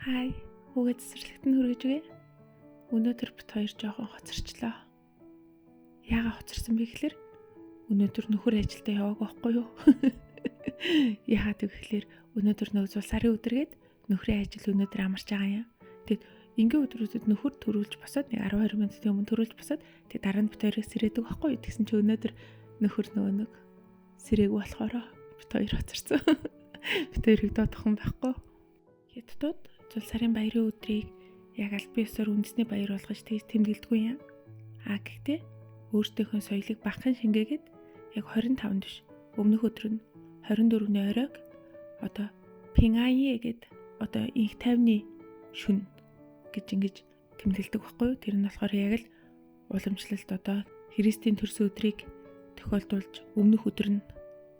Хай, хүүгээ цэцэрлэгт нь хүргэж үгээ. Өнөөдөр бит хоёр жоохон хоцорчлоо. Яагаад хоцорсон бэ гэхээр өнөөдөр нөхөр ажилдаа яваагүй байхгүй юу? Яагаад гэвэл өнөөдөр нөгөө сарын өдргээд нөхрийн ажил өнөөдөр амарч байгаа юм. Тэгэд ингийн өдрүүдэд нөхөр төрүүлж босоод нэг 12 минутын өмнө төрүүлж босоод тэг дараа нь бит хоёрыг сэрээдэг байхгүй юу? Тэгсэн чи өнөөдөр нөхөр нөгөө нэг сэрээгүй болохоор бит хоёр хоцорсон. Бит хоёрыг доодох юм байхгүй. Хятадууд зул сарын баярын өдрийг яг аль биесээр үндэсний баяр болгож тэмдэглэдэггүй юм. Гэхдээ өөртөөхөө соёлыг багахан шингээгээд яг 25-нд биш. Өмнөх өдөр нь 24-ний оройг одоо Пингае гэд одоо инх тайвны шүн гэж ингэж тэмдэглэдэг байхгүй юу? Тэр нь болохоор яг л уламжлалт одоо Христийн төрсөн өдрийг тохиолдуулж өмнөх өдөр нь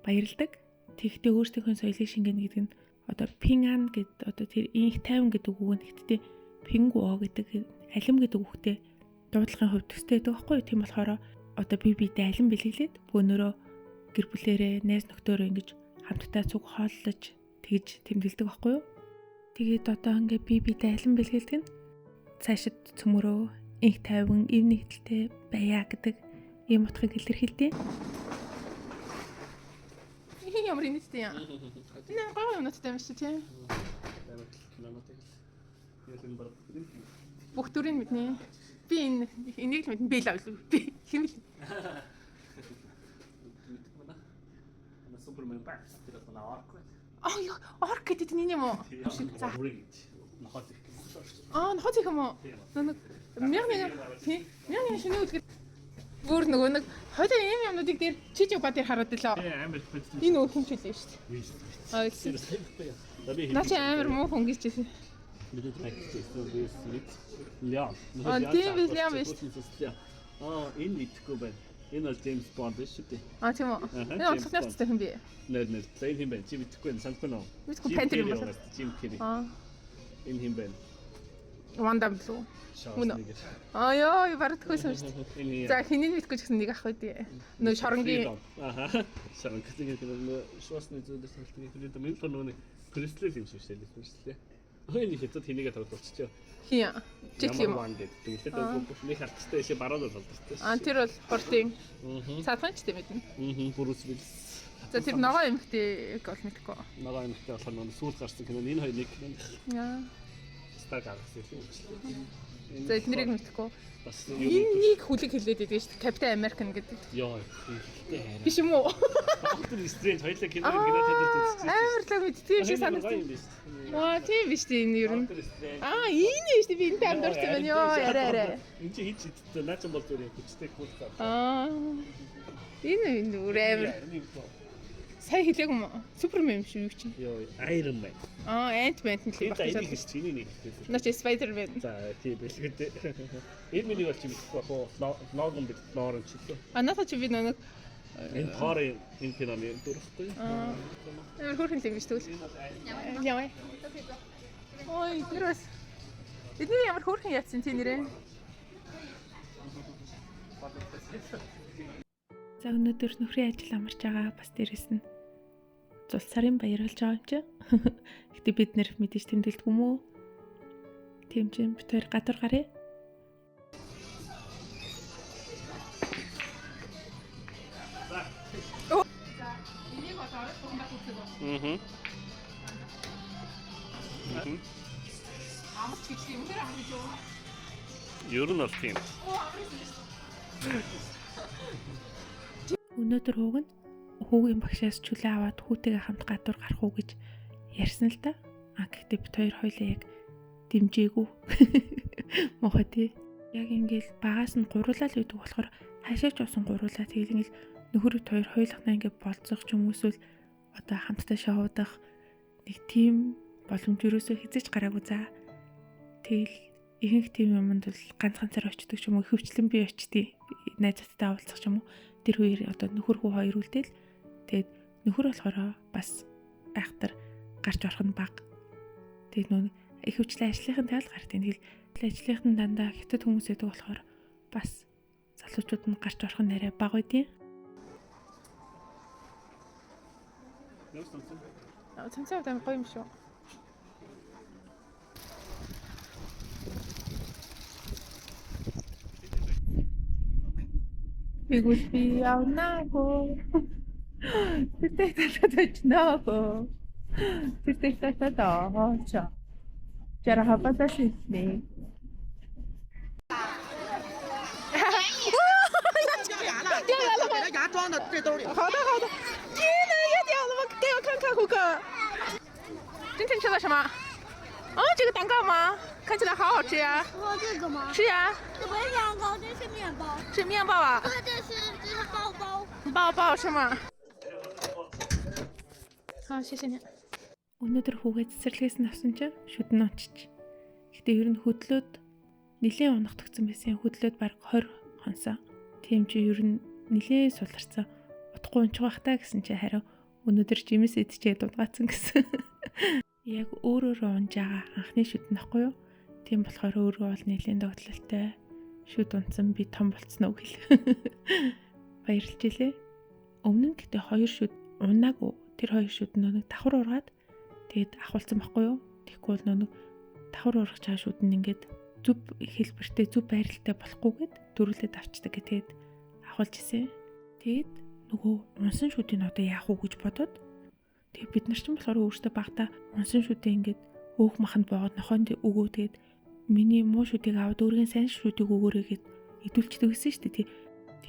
баярладаг. Тэгэхдээ өөртөөхөө соёлыг шингээнэ гэдэг нь одоо Пинган гэдэг одоо тэр инх тайван гэдэг үг нь гэхдээ Пингуо гэдэг алим гэдэг үгтэй дуудлагын хувьд төстэй байдаг байхгүй юу? Тийм болохоор одоо биедээ алим бэлгэлээд бөөнөрөө гэр бүлэрээ найз нөхдөөрөө ингэж хамтдаа цуг хооллож тэгж тэмдэглэдэг байхгүй юу? Тэгээд одоо ингээ биедээ алим бэлгэлдэг нь цаашид цөмөрөө инх тайван эв нэгдэлтэй байя гэдэг ийм утгыг илэрхийлдэг. Ямар инээдтэй юм. Энэ гоо юмнуудтай юм шүү тий. Бүх төрийн мэднэ. Би энийг л мэднэ. Би л авлаа. Би хэмэл. Супермен бакс тэр одоо орк. Яа, орк гэдэг нь юм уу? За. Нохот их юм уу? Нэг мянган шинэ үлгэр бүр нөгөө нэг хоёул ийм юмнуудыг дээр чижиг ба дээр хараад лөө. Энэ өөр хүн ч үлээ шүү дээ. Наач амар муу хүн гэж хэлсэн. Тийм Вильям биш. Энэ мэдхгүй байна. Энэ бол Джеймс Бонд биш үү? Тийм үү. Энэ онцлогтой хэвчтэй хүн бий. Нэр энэ юм байна. Чи мэдхгүй байна. Санахгүй нөө. Мэдхгүй Пантер юм байна. Jim Carrey. Энэ юм байна. Вандам лүү. Яа, барагдгүй юм шүү дээ. За хэнийг мэдгүй ч гэсэн нэг ах байдیں۔ Нөө шоронгийн. Шоронгийн гэдэг шуусны зүйлээс хэлдэг. Тэр минь нөгөө Кристлэл юм шиг шээ Кристлээ. Энэ хэдүүд хинийгээ тоглолцчихё. Хий. Жиг юм. Тэгээд нэг хатстай ishee бараад болдортой. Тэр бол хурдын. Цаатганчтай мэднэ. Бүрус Виллис. За тэр ногоо эмхтэй бол мэдгүй. Ногоо эмхтэй болохоор нөгөө сүүл гарсан кино энэ хоёр нэг. Яа. Стар гаргасан юм. За эднэрийг мэдхгүй. Энийг хүлэг хэлээд байдаг шүү дээ. Капитан Американ гэдэг. Йоо. Биш юм уу? Доктор Стрэндж хоёлаа кино үзчихсэн. Амарлаг мэдтiin шиг санагдсан. Тийм биш дээ энэ ер нь. Энэ биш дээ би энэ танд дурсан байна ёо яриа. Энд чи хийж идтээ наач бол зүгээр хүчтэй хөлтэй. Энэ үр амир. Сайн хэлээг юм. Супермен юм шүү юу чи? Йоо, Iron Man. Ant-Man л байх гэж байна. Чиний нэг хэлсэн. Наач Spider-Man. За, тийм бэлгэдэ. Энэ миний бол чи мэдхгүй бах уу? Логон бит Лоренч шүү. Надад чи би нэг энэ Thor-ын энэ киноны дурахгүй. Амар хөрхөн л юм биш тэгвэл. Яа. Ой, тэрс. Эдний ямар хөрхөн яатсан тий нэрээ. За өнөөдөр нөхрийн ажил амарч байгаа бас дээрэс нь зул сарын баяр болж байгаа юм чи. Гэтэ бид нэр мэдээж тэмдэглэдэг юм уу? Тийм ч бит хоёр гадар гарыг. Энийг бодоод бүгд бүгд. Амарч гэж юм дээр амарч юу? Ер нь бол тийм. Өнөөдөр хууг нь хүүгийн багшаас чүлээ аваад хүүтэйгээ хамт гадуур гарах уу гэж ярьсан л да. Гэхдээ бит хоёр хоёлаа яг дэмжээгүй. Мохоо тий. Яг ингээл багаас нь гуруулаа л үйдэг болохоор хашаач усан гуруулаа тэгэл ингээл нөхөрөд хоёр хойлохнаа ингээд болцох ч юм эсвэл одоо хамтдаа шоудах нэг тийм боломж юусоо хизэж гараагүй за. Тэгэл ихэнх тийм юмд бол ганцаар очдөг ч юм уу хөвчлэн би очдгийг найзтайгаа уулзах ч юм уу. Тэр хоёр одоо нөхөр хүү хоёр үлдээл. Тэгээд нөхөр болохоор бас айхтар гарч орох нь бага. Тэгээд нөө их хвчлэн ажлынхын тайл гардыг. Тэгэл ажлынхын дандаа хятад хүмүүс байдаг болохоор бас залуучууд нь гарч орох нь арай бага байдیں۔ Цанцаа гоё юм шүү. Тэгвэл би явнаагүй. Тэр татаж Тэр татаа. Жара хапата шитний. 掉牙了吗？把牙装到这兜里。好的好的。天哪，要掉了吗？给我看看，胡哥。今天吃的什么？哦，这个蛋糕吗？看起来好好吃呀。喝这个吗？是呀。这不是蛋糕，这是面包。是面包啊。对，这是包包。包包是吗？好，谢谢你。 Өнөөдөр хүүгээ цэцэрлэгээс нь авсан чинь шүдэн унчиж. Гэтэ ер нь хөдлөөд нэлээд унагдагцсан байсан. Хөдлөөд баг 20 хонсон. Тийм чи ер нь нэлээд суларсан. Утгагүй унчих бах та гэсэн чи харин өнөөдөр жимс идчихэд дунгаацсан гэсэн. Яг өөрөөрөө унж байгаа анхны шүдэн ахгүй юу? Тийм болохоор өөрөө бол нэлээд догтлолтой. Шүд унтсан би том болцсон уу гэл. Баярлж илээ. Өмнө нь гэтээ 2 шүд унаагүй. Тэр 2 шүд нэг давхар ургаад тэгээд ахуулсан байхгүй юу? Тэгэхгүй бол нэг давхар ургаж байгаа шүд нь ингээд зүв хэлбэртэй зүв байралтай болохгүйгээд дөрүлээд авчдаг гэдэг ахуулж исэн. Тэгээд нөгөө унсан шүдийг одоо яах вэ гэж бодоод тэгээд бид нар ч болохоор өөртөө багтаа унсан шүдээ ингээд өөх маханд боогод нохоонд өгөө тэгээд миний муу шүдийг аваад өөрийн сайн шүдийг өгөөрэй гэд идүүлчихдэг гэсэн шүү дээ.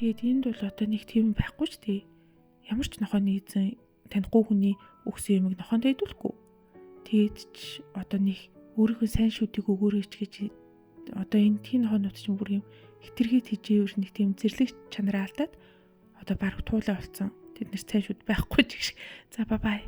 Тэгээд энд бол одоо нэг тийм байхгүй ч тий. Ямар ч нохооны эзэн танихгүй хүний өгсөн юмыг нохоондоо идүүлэхгүй. Тэгээд ч одоо нэг өөрийнхөө сайн шүдийг өгөөрэй гэж одоо энэ тийм нохоонууд ч бүр юм хитрхий тэжээвэр нэг тийм зэрлэг чанараа алдаад одоо баг туулаа болцсон. Тэд нэр сайн шүд байхгүй ч гэх шиг. За бай бай.